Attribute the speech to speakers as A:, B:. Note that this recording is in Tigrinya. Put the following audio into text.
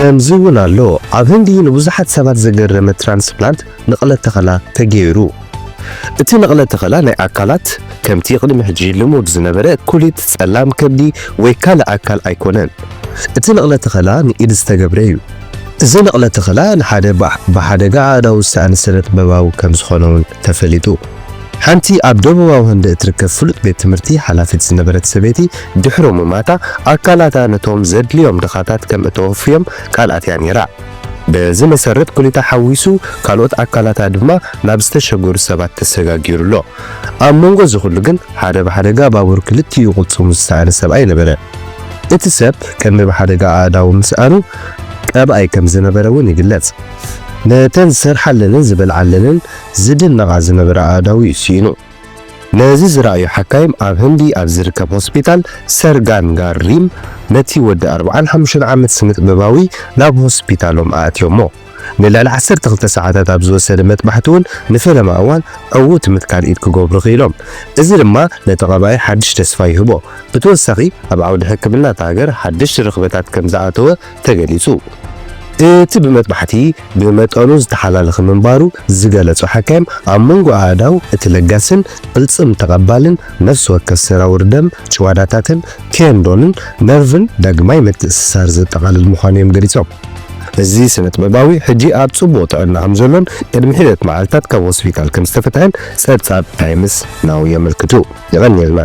A: ከምዚውን ኣሎ ኣብ ህንዲ ንብዙሓት ሰባት ዘገረመ ትራንስፕላንት ንቕለ ተኸላ ተገይሩ። እቲ ንቕለ ተኸላ ናይ ኣካላት ከምቲ ቅድሚ ሕጂ ልሙድ ዝነበረ ኩሊት ጸላም ከብዲ ወይ ካልእ ኣካል ኣይኮነን። እቲ ንቕለ ተኸላ ንኢድ ዝተገብረ እዩ። እዚ ንቕለ ተኸላ ንሓደ ብሓደጋ ኣእዳው ዝተኣንሰለ ጥበባዊ ከም ዝኾነ እውን ተፈሊጡ። ሓንቲ ኣብ ደቡባዊ ህንዲ እትርከብ ፍሉጥ ቤት ትምህርቲ ሓላፊት ዝነበረት ሰበይቲ ድሕሪ ምማታ ኣካላታ ነቶም ዘድልዮም ድኻታት ከም እተወፍዮም ቃልኣትያ ነይራ። በዚ መሰረት ኩሊታ ሓዊሱ ካልኦት ኣካላታ ድማ ናብ ዝተሸገሩ ሰባት ተሰጋጊሩሎ። ኣብ መንጎ ዝኹሉ ግን ሓደ ብሓደጋ ባቡር ክልቲኡ ቁፅሙ ዝተኣነ ሰብኣይ ነበረ። እቲ ሰብ ከም ብሓደጋ ኣእዳው ምስኣኑ ቀብኣይ ከም ዝነበረ እውን ይግለጽ። ነተን ዝሰርሓለንን ዝበልዓለንን ዝድነቓ ዝነበረ ኣእዳው ይስይኑ። ነዚ ዝረኣዩ ሓካይም ኣብ ህንዲ ኣብ ዝርከብ ሆስፒታል ሰርጋን ጋሪም ነቲ ወዲ 45 ዓመት ስነ-ጥበባዊ ናብ ሆስፒታሎም ኣእትዮሞ። ንልዕሊ 12 ሰዓታት ኣብ ዝወሰደ መጥባሕቲ እውን ንፈለማ እዋን ዕዉት ምትካል ኢድ ክገብሩ ኽኢሎም። እዚ ድማ ነቲ ቀብኣይ ሓድሽ ተስፋ ይህቦ። ብተወሳኺ ኣብ ዓውዲ ሕክምና እታ ሃገር ሓድሽ ርኽበታት ከም ዝኣተወ ተገሊጹ። እቲ ብመጥባሕቲ ብመጠኑ ዝተሓላለኸ ምንባሩ ዝገለጹ ሓካይም ኣብ መንጎ ኣእዳው እቲ ለጋስን ቅልጽም ተቐባልን ነፍሲ ወከፍ ሰራውር ደም ጭዋዳታትን ኬንዶንን ነርቭን ዳግማይ ምትእስሳር ዘጠቓልል ምዃኑ እዮም ገሊጾም። እዚ ስነ-ጥበባዊ ሕጂ ኣብ ጽቡቕ ጥዕና ከም ዘሎን ቅድሚ ሒደት መዓልትታት ካብ ሆስፒታል ከም ዝተፈትሐን ጸብጻብ ታይምስ ናው የመልክቱ። ይቐኒልና